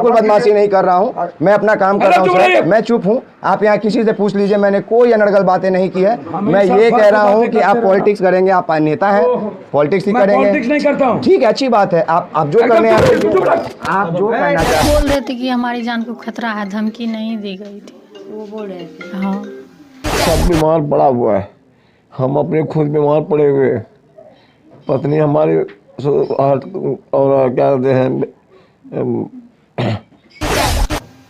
बिल्कुल बदमाशी नहीं कर रहा हूँ, मैं अपना काम कर रहा हूँ सर, मैं चुप हूँ। आप यहाँ किसी से पूछ लीजिए, मैंने कोई अनर्गल बातें नहीं की है। मैं ये कह रहा हूँ कि आप पॉलिटिक्स करेंगे, आप नेता हैं, पॉलिटिक्स ही करेंगे। पॉलिटिक्स नहीं करता हूँ। ठीक है, अच्छी बात है, आप जो करने आप जो करना चाहते बोल रहे थे कि हमारी जान को खतरा है, धमकी नहीं दी गई थी, वो बोल रहे थे। हाँ, सब बीमार पड़ा हुआ है, हम अपने खुद बीमार पड़े हुए, पत्नी हमारी और क्या कहते हैं,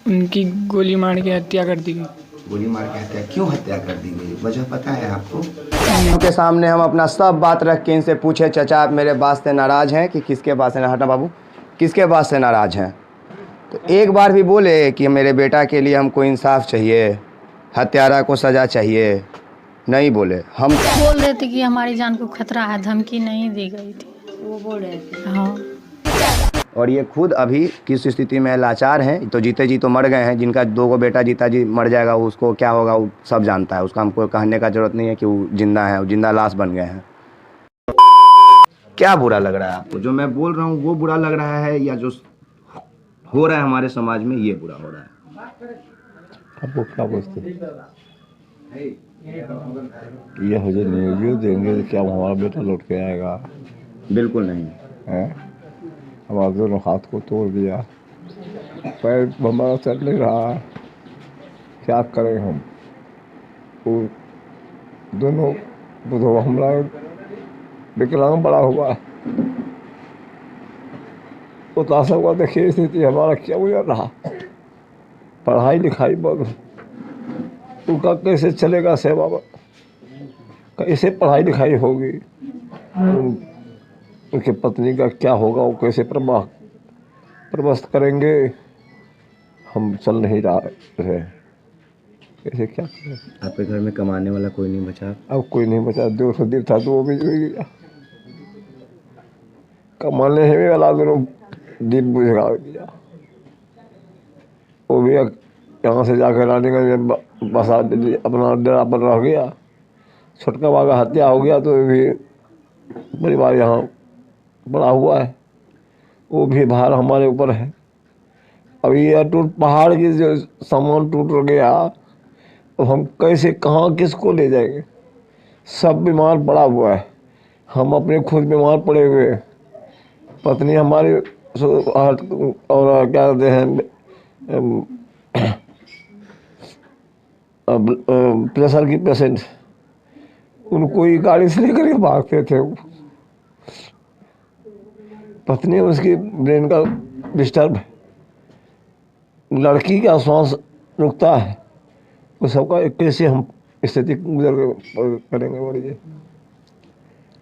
उनकी गोली मार के हत्या कर दी गई। गोली मार के हत्या क्यों हत्या कर दी गई, वजह पता है आपको? उनके सामने हम अपना सब बात रख के इनसे पूछे, चाचा आप मेरे बात से नाराज़ हैं कि किसके बात से, हटना बाबू, किसके बात से नाराज़ हैं? तो एक बार भी बोले कि मेरे बेटा के लिए हमको इंसाफ चाहिए, हत्यारा को सज़ा चाहिए? नहीं बोले। हम बोल रहे थे कि हमारी जान को खतरा है, धमकी नहीं दी गई थी, वो बोल रहे थे। हाँ, और ये खुद अभी किस स्थिति में लाचार हैं, तो जीते जी तो मर गए हैं, जिनका 2 बेटा जीता जी मर जाएगा, उसको क्या होगा वो सब जानता है, उसका हमको कहने का ज़रूरत नहीं है कि वो जिंदा है, वो जिंदा लाश बन गए हैं। क्या बुरा लग रहा है आपको? जो मैं बोल रहा हूँ वो बुरा लग रहा है, या जो हो रहा है हमारे समाज में ये बुरा हो रहा है? आपको क्या बोलते ये हो जाए न्यूज देंगे तो क्या हमारा बेटा लौट के आएगा? बिल्कुल नहीं है, हमारे दोनों हाथ को तोड़ दिया, पैर हमारा चल नहीं रहा, क्या करें हम? वो दोनों तो हमारा विकलांग बड़ा हुआ, तो तासा हुआ, देखिए स्थिति हमारा क्या गुजर रहा, पढ़ाई लिखाई बहुत, उनका कैसे चलेगा सेवा, कैसे पढ़ाई लिखाई होगी, उनकी पत्नी का क्या होगा, वो कैसे प्रबंध करेंगे? हम चल नहीं रहे, कैसे क्या करें? आपके घर में कमाने वाला कोई नहीं बचा? अब कोई नहीं बचा, 200 दिन था तो वो भी जुड़ गया, कमाने ही वाला दोनों दीप बुझा दिया, वो भी यहाँ से जाकर लाने का बस अपना डेरा पर रह गया, छोटका बा का हत्या हो गया तो भी परिवार यहाँ बड़ा हुआ है, वो भी भार हमारे ऊपर है। अभी यह पहाड़ की जो सामान टूट गया, तो हम कैसे कहाँ किसको ले जाएंगे? सब बीमार पड़ा हुआ है, हम अपने खुद बीमार पड़े हुए, पत्नी हमारी और क्या कहते हैं, प्रेशर की पेशेंट, उनको ही गाड़ी से लेकर के भागते थे, पत्नी उसकी ब्रेन का डिस्टर्ब है, लड़की का श्वास रुकता है, वो सबका कैसे हम स्थिति गुजर करेंगे? बोलिए,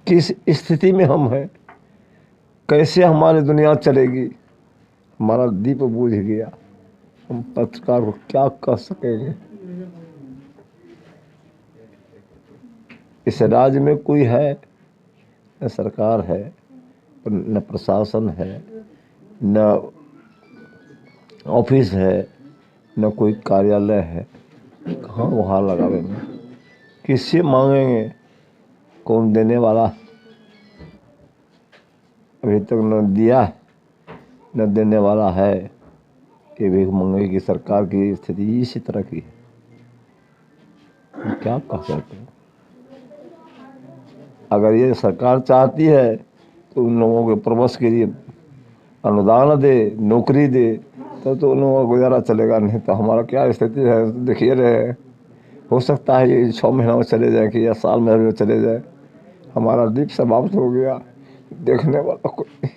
किस स्थिति में हम हैं, कैसे हमारी दुनिया चलेगी? हमारा दीप बुझ गया, हम पत्रकार को क्या कह सकेंगे? इस राज्य में कोई है, न सरकार है, न प्रशासन है, न ऑफिस है, न कोई कार्यालय है, कहाँ वहाँ लगावेंगे? किससे मांगेंगे? कौन देने वाला? अभी तक न दिया न देने वाला है, कि भी मांगे कि सरकार की स्थिति इसी तरह की है, हम क्या कह सकते हैं? अगर ये सरकार चाहती है तो उन लोगों के प्रबस के लिए अनुदान दे, नौकरी दे, तो उन लोगों का गुजारा चलेगा, नहीं तो हमारा क्या स्थिति है देखिए रहे। हो सकता है ये 6 महीना में चले जाए कि या साल में चले जाए, हमारा दीप समाप्त हो गया, देखने वाला कोई,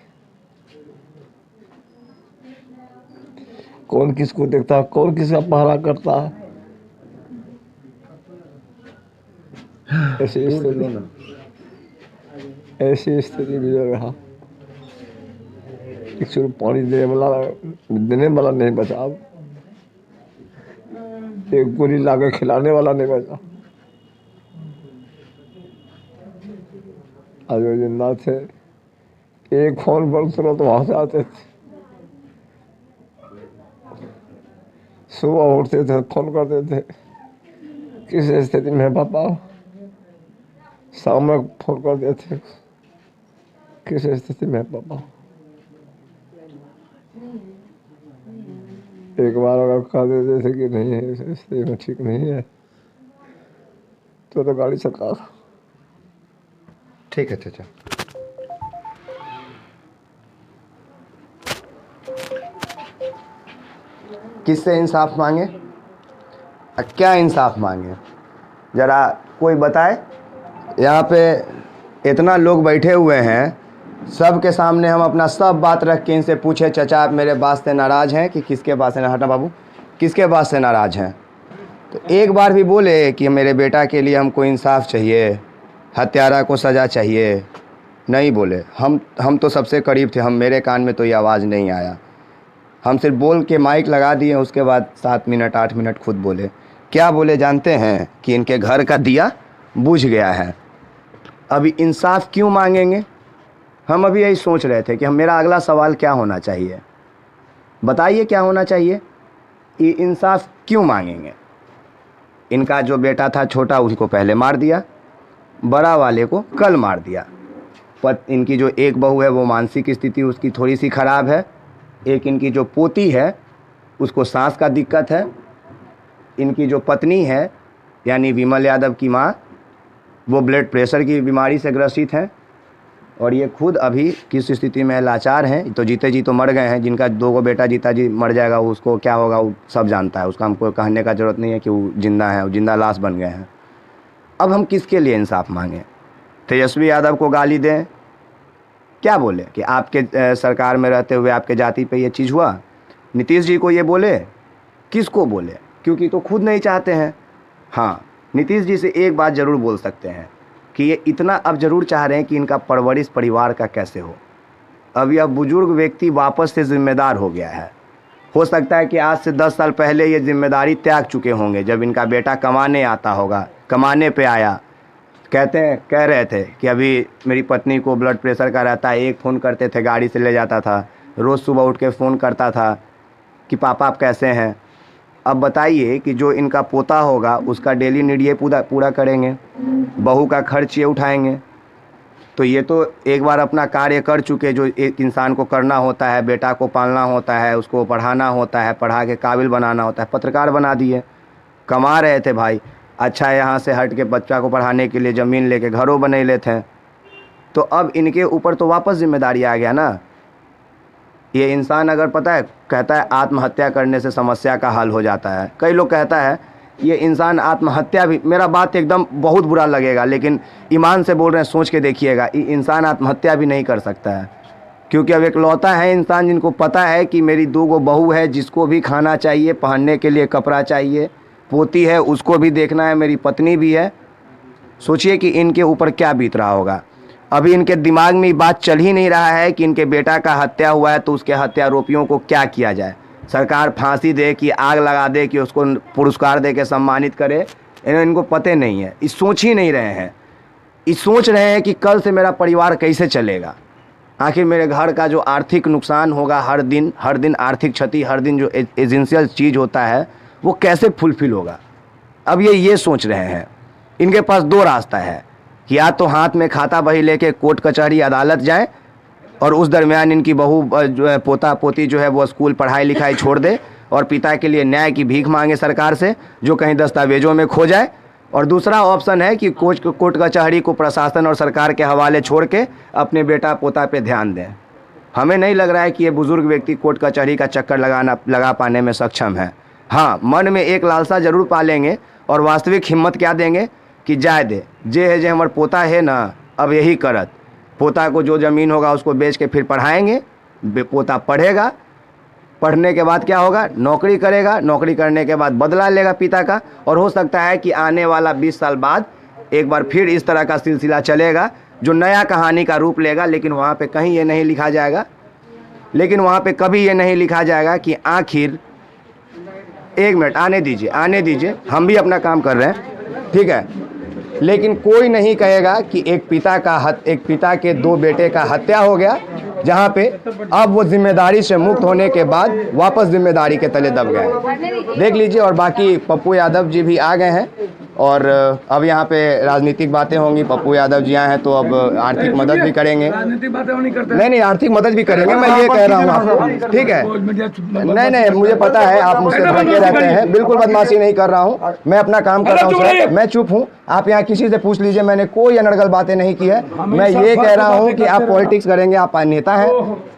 कौन किसको देखता है, कौन किसका पहरा करता है? ऐसी स्थिति भी रहा, किसी पानी देने वाला नहीं बचा, अब एक गोली लाके खिलाने वाला नहीं बचा। आज वो जिंदा थे, एक फोन पर तुरंत वहां से आते थे, सुबह उठते थे फोन करते थे, किस स्थिति में पापा, शाम में फोन करते थे, किस स्थिति में पापा। एक बार अगर कह दे जैसे कि नहीं है, इससे में ठीक नहीं है, तो गाड़ी चका। ठीक है चाचा। किससे इंसाफ मांगे? क्या इंसाफ मांगे? ज़रा कोई बताए। यहाँ पे इतना लोग बैठे हुए हैं, सब के सामने हम अपना सब बात रख के इनसे पूछे, चाचा आप मेरे बात से नाराज़ हैं कि किसके बात से? हटना बाबू, किसके बात से नाराज़ हैं? तो एक बार भी बोले कि मेरे बेटा के लिए हमको इंसाफ चाहिए, हत्यारा को सज़ा चाहिए? नहीं बोले। हम तो सबसे करीब थे, मेरे कान में तो ये आवाज़ नहीं आया। हम सिर्फ बोल के माइक लगा दिए, उसके बाद 7 मिनट 8 मिनट खुद बोले। क्या बोले जानते हैं? कि इनके घर का दिया बुझ गया है। अभी इंसाफ क्यों मांगेंगे? हम अभी यही सोच रहे थे कि मेरा अगला सवाल क्या होना चाहिए, बताइए क्या होना चाहिए। ये इंसाफ क्यों मांगेंगे? इनका जो बेटा था छोटा, उसको पहले मार दिया, बड़ा वाले को कल मार दिया। इनकी जो एक बहू है वो मानसिक स्थिति उसकी थोड़ी सी ख़राब है। एक इनकी जो पोती है उसको सांस का दिक्कत है। इनकी जो पत्नी है यानी विमल यादव की माँ, वो ब्लड प्रेशर की बीमारी से ग्रसित हैं और ये खुद अभी किस स्थिति में लाचार हैं। तो जीते जी तो मर गए हैं। जिनका 2 बेटा जीता जी मर जाएगा, उसको क्या होगा वो सब जानता है। उसका हमको कहने का ज़रूरत नहीं है कि वो जिंदा है, वो जिंदा लाश बन गए हैं। अब हम किसके लिए इंसाफ मांगें? तेजस्वी यादव को गाली दें? क्या बोले कि आपके सरकार में रहते हुए आपके जाति पे ये चीज़ हुआ? नीतीश जी को ये बोले? किसको बोले? क्योंकि तो खुद नहीं चाहते हैं। हाँ, नीतीश जी से एक बात ज़रूर बोल सकते हैं कि ये इतना अब ज़रूर चाह रहे हैं कि इनका परवरिश परिवार का कैसे हो। अब यह बुजुर्ग व्यक्ति वापस से जिम्मेदार हो गया है। हो सकता है कि आज से 10 साल पहले ये जिम्मेदारी त्याग चुके होंगे, जब इनका बेटा कमाने आता होगा। कमाने पे आया, कह रहे थे कि अभी मेरी पत्नी को ब्लड प्रेशर का रहता है। एक फ़ोन करते थे, गाड़ी से ले जाता था, रोज़ सुबह उठ के फ़ोन करता था कि पापा आप कैसे हैं। अब बताइए कि जो इनका पोता होगा उसका डेली नीड ये पूरा करेंगे, बहू का खर्च ये उठाएंगे। तो ये तो एक बार अपना कार्य कर चुके जो एक इंसान को करना होता है। बेटा को पालना होता है, उसको पढ़ाना होता है, पढ़ा के काबिल बनाना होता है। पत्रकार बना दिए, कमा रहे थे भाई। अच्छा, यहाँ से हट के बच्चा को पढ़ाने के लिए ज़मीन लेके घरों बने लेते हैं। तो अब इनके ऊपर तो वापस जिम्मेदारी आ गया ना। ये इंसान अगर पता है कहता है आत्महत्या करने से समस्या का हल हो जाता है। कई लोग कहता है ये इंसान आत्महत्या भी, मेरा बात एकदम बहुत बुरा लगेगा लेकिन ईमान से बोल रहे हैं, सोच के देखिएगा, ये इंसान आत्महत्या भी नहीं कर सकता है। क्योंकि अब एक लौता है इंसान जिनको पता है कि मेरी 2 बहू है, जिसको भी खाना चाहिए, पहनने के लिए कपड़ा चाहिए, पोती है उसको भी देखना है, मेरी पत्नी भी है। सोचिए कि इनके ऊपर क्या बीत रहा होगा। अभी इनके दिमाग में बात चल ही नहीं रहा है कि इनके बेटा का हत्या हुआ है तो उसके हत्यारोपियों को क्या किया जाए। सरकार फांसी दे कि आग लगा दे कि उसको पुरस्कार दे के सम्मानित करे, इनको पते नहीं है। इस सोच ही नहीं रहे हैं। इस सोच रहे हैं कि कल से मेरा परिवार कैसे चलेगा, आखिर मेरे घर का जो आर्थिक नुकसान होगा, हर दिन आर्थिक क्षति, हर दिन जो एजेंशियल चीज़ होता है वो कैसे फुलफिल होगा। अब ये सोच रहे हैं। इनके पास 2 रास्ता है कि या तो हाथ में खाता बही लेके कोर्ट कचहरी अदालत जाएं और उस दरमियान इनकी बहू जो है पोता पोती जो है वो स्कूल पढ़ाई लिखाई छोड़ दे और पिता के लिए न्याय की भीख मांगे सरकार से, जो कहीं दस्तावेजों में खो जाए। और दूसरा ऑप्शन है कि कोर्ट कचहरी को प्रशासन और सरकार के हवाले छोड़ के अपने बेटा पोता पे ध्यान दें। हमें नहीं लग रहा है कि ये बुज़ुर्ग व्यक्ति कोर्ट कचहरी का चक्कर लगा पाने में सक्षम है। हाँ, मन में एक लालसा ज़रूर पालेंगे और वास्तविक हिम्मत क्या देंगे कि जाए दे जे है जे हमारे पोता है ना, अब यही करत। पोता को जो ज़मीन होगा उसको बेच के फिर पढ़ाएंगे, पोता पढ़ेगा, पढ़ने के बाद क्या होगा, नौकरी करेगा, नौकरी करने के बाद बदला लेगा पिता का। और हो सकता है कि आने वाला 20 साल बाद एक बार फिर इस तरह का सिलसिला चलेगा जो नया कहानी का रूप लेगा। लेकिन वहाँ पे कहीं ये नहीं लिखा जाएगा, लेकिन वहाँ पे कभी ये नहीं लिखा जाएगा कि आखिर, 1 मिनट आने दीजिए, हम भी अपना काम कर रहे हैं, ठीक है। लेकिन कोई नहीं कहेगा कि एक पिता के 2 बेटे का हत्या हो गया, जहाँ पे अब वो जिम्मेदारी से मुक्त होने के बाद वापस जिम्मेदारी के तले दब गए। देख लीजिए। और बाकी पप्पू यादव जी भी आ गए हैं। और अब यहाँ पे राजनीतिक बातें होंगी। पप्पू यादव जी आए हैं तो अब आर्थिक मदद भी करेंगे। राजनीतिक बातें वो नहीं करते। नहीं, आर्थिक मदद भी करेंगे, मैं ये कह रहा हूँ आपको, ठीक है। नहीं, मुझे पता है आप मुझसे भड़के रहते हैं, बिल्कुल बदमाशी नहीं कर रहा हूँ, मैं अपना काम कर रहा हूँ सर, मैं चुप हूँ। आप यहाँ किसी से पूछ लीजिए, मैंने कोई अनर्गल बातें नहीं की है। मैं ये कह रहा हूँ कि आप पॉलिटिक्स करेंगे, आप नेता हैं,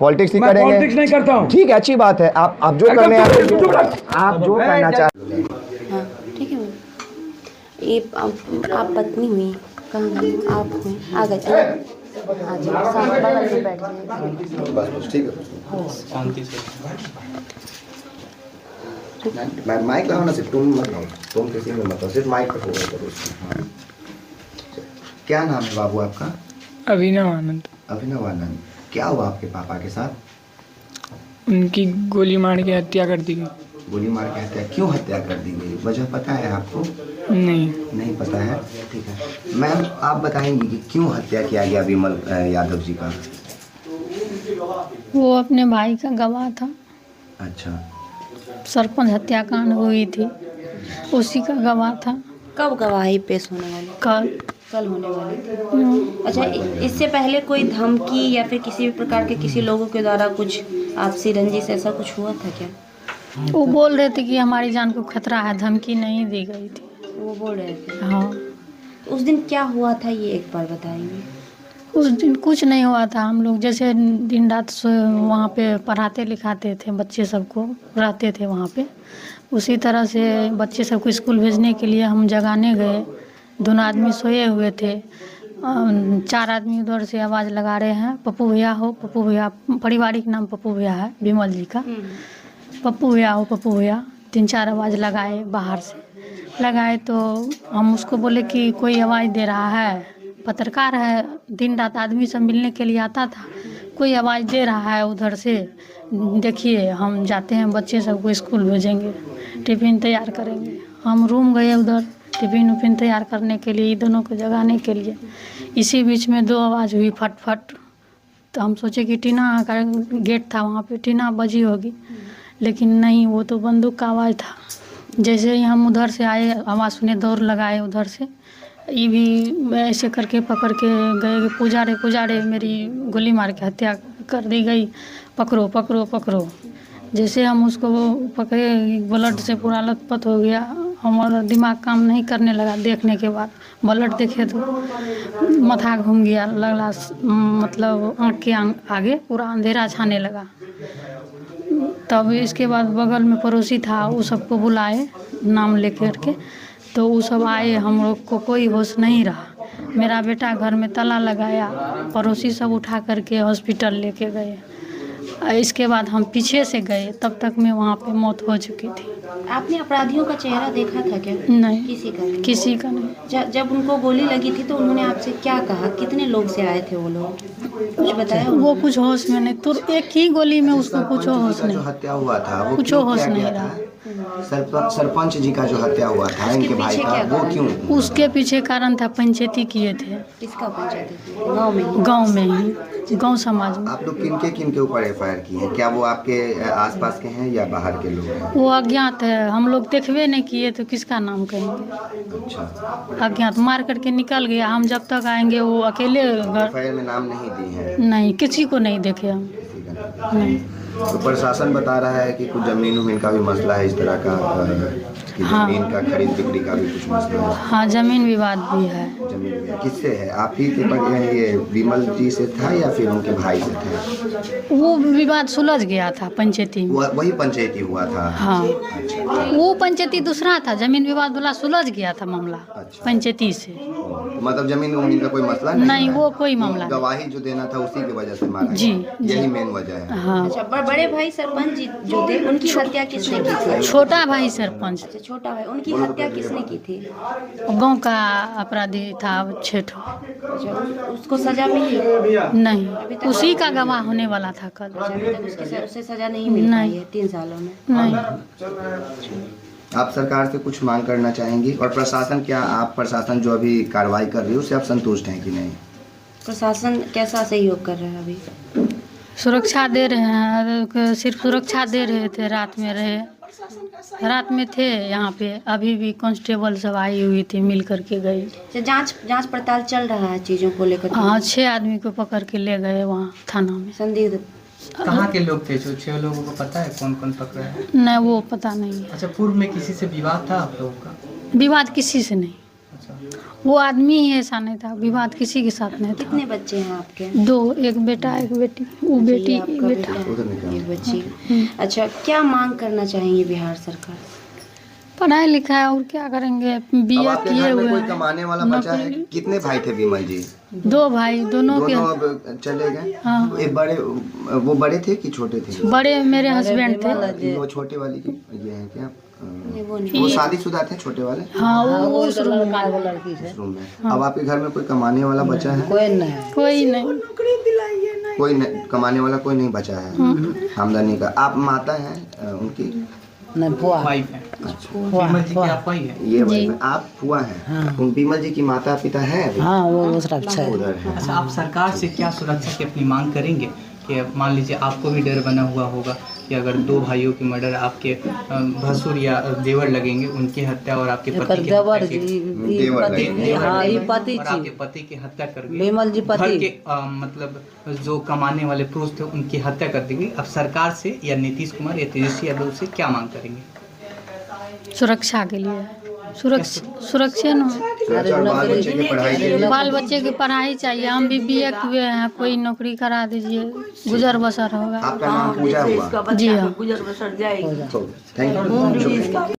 पॉलिटिक्स ही करेंगे, नहीं करता हूँ। ठीक है, अच्छी बात है। आप जो करने आप जो करना चाहते हैं। हाँ ठीक है। ये आप पत्नी हुई, कहाँ गई आप हुई, आ गए थे। हाँ जी, सामने बगल में बैठ जाइए। बस ठीक है, शांति से। मैं माइक लगाओ ना, सिर्फ तुम मत लगाओ, तुम किसी में मत, सिर्फ माइक पे फोकस करो। हाँ। क्या नाम है बाबू आपका? अभिनव आनंद। अभिनव आनंद। क्या हुआ आपके पापा के साथ? उनकी गोली मार के हत्या कर दी गई। गोली मार के हत्या? क्यों हत्या कर दी गई, वजह पता है आपको? नहीं पता है, ठीक है। मैम आप बताएंगी कि क्यों हत्या किया गया विमल यादव जी का? वो अपने भाई का गवाह था। अच्छा, सरपंच हत्याकांड हुई थी, उसी का गवाह था। कब गवाही पेश होने वाली? कल होने वाली थी। अच्छा, इससे पहले कोई धमकी या फिर किसी भी प्रकार के किसी लोगों के द्वारा कुछ आपसी रंजिश ऐसा कुछ हुआ था क्या? वो बोल रहे थे कि हमारी जान को खतरा है, धमकी नहीं दी गई थी। वो बोल रहे थे? हाँ। उस दिन क्या हुआ था ये एक बार बताएंगे? उस दिन कुछ नहीं हुआ था, हम लोग जैसे दिन रात वहाँ पे पढ़ाते लिखाते थे, बच्चे सबको रहते थे वहाँ पे, उसी तरह से बच्चे सबको स्कूल भेजने के लिए हम जगाने गए। दोनों आदमी सोए हुए थे, 4 आदमी उधर से आवाज़ लगा रहे हैं, पप्पू भैया हो, पप्पू भैया, पारिवारिक नाम पप्पू भैया है विमल जी का। पप्पू भैया हो, पप्पू भैया, 3-4 आवाज़ लगाए, बाहर से लगाए तो हम उसको बोले कि कोई आवाज़ दे रहा है, पत्रकार है, दिन रात आदमी सब मिलने के लिए आता था, कोई आवाज़ दे रहा है उधर से, देखिए हम जाते हैं, बच्चे सबको स्कूल भेजेंगे, टिफ़िन तैयार करेंगे। हम रूम गए उधर टिफ़िन उफ़िन तैयार करने के लिए, दोनों को जगाने के लिए। इसी बीच में 2 आवाज़ हुई, फट फट, तो हम सोचे कि टीना का गेट था वहाँ पे, टीना बजी होगी, लेकिन नहीं, वो तो बंदूक का आवाज़ था। जैसे ही हम उधर से आए, आवाज़ सुने, दौड़ लगाए उधर से, ये भी ऐसे करके पकड़ के गए कि पुजारे मेरी गोली मार के हत्या कर दी गई, पकड़ो पकड़ो पकड़ो। जैसे हम उसको पकड़े, ब्लड से पूरा लथपथ हो गया, हमारा दिमाग काम नहीं करने लगा। देखने के बाद ब्लड देखे तो माथा घूम गया, लगला मतलब आँख के आगे पूरा अंधेरा छाने लगा। तब इसके बाद बगल में पड़ोसी था, वो सबको बुलाए नाम लेकर के, तो वो सब आए, हम लोग को कोई होश नहीं रहा। मेरा बेटा घर में ताला लगाया, पड़ोसी सब उठा करके हॉस्पिटल लेके गए। इसके बाद हम पीछे से गए, तब तक में वहाँ पे मौत हो चुकी थी। आपने अपराधियों का चेहरा देखा था क्या? नहीं, किसी का नहीं। जब उनको गोली लगी थी तो उन्होंने आपसे क्या कहा? कितने लोग से आए थे वो लोग, कुछ बताया? वो कुछ होश में नहीं, तो एक ही गोली में उसको कुछ होश नहीं, हत्या हुआ था वो कुछ होश नहीं रहा। सरपंच जी का जो हत्या हुआ था इनके भाई का, वो क्यों? उसके पीछे कारण था, पंचायती किए थे। किसका पंचायती? गाँव में ही, गाँव समाज में। आप लोग किनके ऊपर एफआईआर की है? क्या वो आपके आसपास के हैं या बाहर के लोग हैं? वो अज्ञात है, हम लोग देखबे नहीं किए तो किसका नाम कहेंगे। अच्छा, अज्ञात मार करके निकल गया, हम जब तक आएंगे वो अकेले घर। एफआईआर में नाम नहीं दी है? नहीं, किसी को नहीं देखे हम, नहीं। तो प्रशासन बता रहा है कि कुछ जमीन उमीन का भी मसला है, इस तरह का कि हाँ। जमीन का खरीद बिक्री का भी कुछ मसला है। हाँ, जमीन विवाद भी है। जमीन विवाद किससे है? आप ही के ये विमल जी से था या फिर उनके भाई से था? वो विवाद सुलझ गया था पंचायती में। वही पंचायती हुआ था? हाँ। अच्छा। वो पंचायती दूसरा था, जमीन विवाद वाला सुलझ गया था मामला। अच्छा। पंचायती से, मतलब जमीन उमीन का कोई मसला नहीं? वो कोई मामला नहीं। गवाही जो देना था उसी की वजह से मारा जी, गया। यही मेन वजह है। हाँ। अच्छा, बड़े भाई सरपंच जी जो थे, उनकी हत्या किसने की थी? छोटा भाई सरपंच, अच्छा, छोटा भाई, उनकी हत्या किसने की थी? गांव का अपराधी था, छेठो। अच्छा, उसको सजा मिली? नहीं, उसी का गवाह होने वाला था कल। अभी तक उससे सजा नहीं मिल पाई है 3 सालों में? नहीं। आप सरकार से कुछ मांग करना चाहेंगी? और प्रशासन, क्या आप प्रशासन जो अभी कार्रवाई कर रही है उससे आप संतुष्ट हैं कि नहीं? प्रशासन कैसा सहयोग कर रहा है अभी? सुरक्षा दे रहे हैं, सिर्फ सुरक्षा दे रहे थे, रात में रहे, रात में थे यहाँ पे। अभी भी कांस्टेबल सब आई हुई थी, मिल करके गई। अच्छा, जांच पड़ताल चल रहा है चीज़ों को लेकर? हाँ, 6 आदमी को पकड़ के ले गए वहाँ थाना में। संदिग्ध कहाँ के लोग थे? जो 6 लोगों को पता है कौन कौन पकड़ा है? नहीं, वो पता नहीं है। अच्छा, पूर्व में किसी से विवाद था आप लोगों का? विवाद किसी से नहीं, अच्छा, वो आदमी ही ऐसा नहीं था, विवाद किसी के साथ नहीं था। कितने बच्चे हैं आपके? 2, एक बेटा एक बेटी। वो अच्छा, बेटी ये एक आपका बेटा। बेटा, एक बच्ची। अच्छा, क्या मांग करना चाहेंगे बिहार सरकार? पढ़ाई लिखाई और क्या करेंगे, अब बीए आपके किए घर में हुए कोई हैं। कमाने वाला बचा है? कितने भाई थे विमल जी? 2 भाई, दोनों के। दोनों अब चले गए? हाँ। एक बड़े, वो बड़े थे कि छोटे थे? बड़े मेरे हस्बैंड थे। वो छोटे वाली की ये है क्या? वो नहीं। वो शादीशुदा थे छोटे वाले? हाँ, वो उस रूम में। इस रूम में। अब आपके घर में कोई कमाने वाला बचा है? कोई नहीं। कोई नहीं, कमाने वाला कोई नहीं बचा है आमदनी का। आप माता हैं उनकी? वाइफ है। विमल जी की आप वाइफ है? ये वाइफ है, आप फुआ हैं। उन विमल जी की माता पिता है अभी? हाँ, वो सुरक्षा है। उधर है। अच्छा, आप सरकार से क्या सुरक्षा की अपनी मांग करेंगे? कि मान लीजिए आपको भी डर बना हुआ होगा कि अगर 2 भाइयों की मर्डर आपके भसुर या देवर लगेंगे, उनकी हत्या और आपके पति की देवर हत्या जी, की- ई देवर पति, देवर हाँ, ई लगेंगे पति और आपके जी, पति की हत्या कर दी। विमल जी घर पति। के मतलब जो कमाने वाले पुरुष थे उनकी हत्या कर दी गई। अब सरकार से या नीतीश कुमार या तेजस्वी यादव से क्या मांग करेंगे? सुरक्षा के लिए, सुरक्षा न सुरक्षा और बाल बच्चे की पढ़ाई के लिए। बाल बच्चे की पढ़ाई चाहिए। हम भी बीए किए हैं, कोई नौकरी करा दीजिए, गुजर बसर होगा। आपका नाम पूजा हुआ? जी हाँ। Thank you.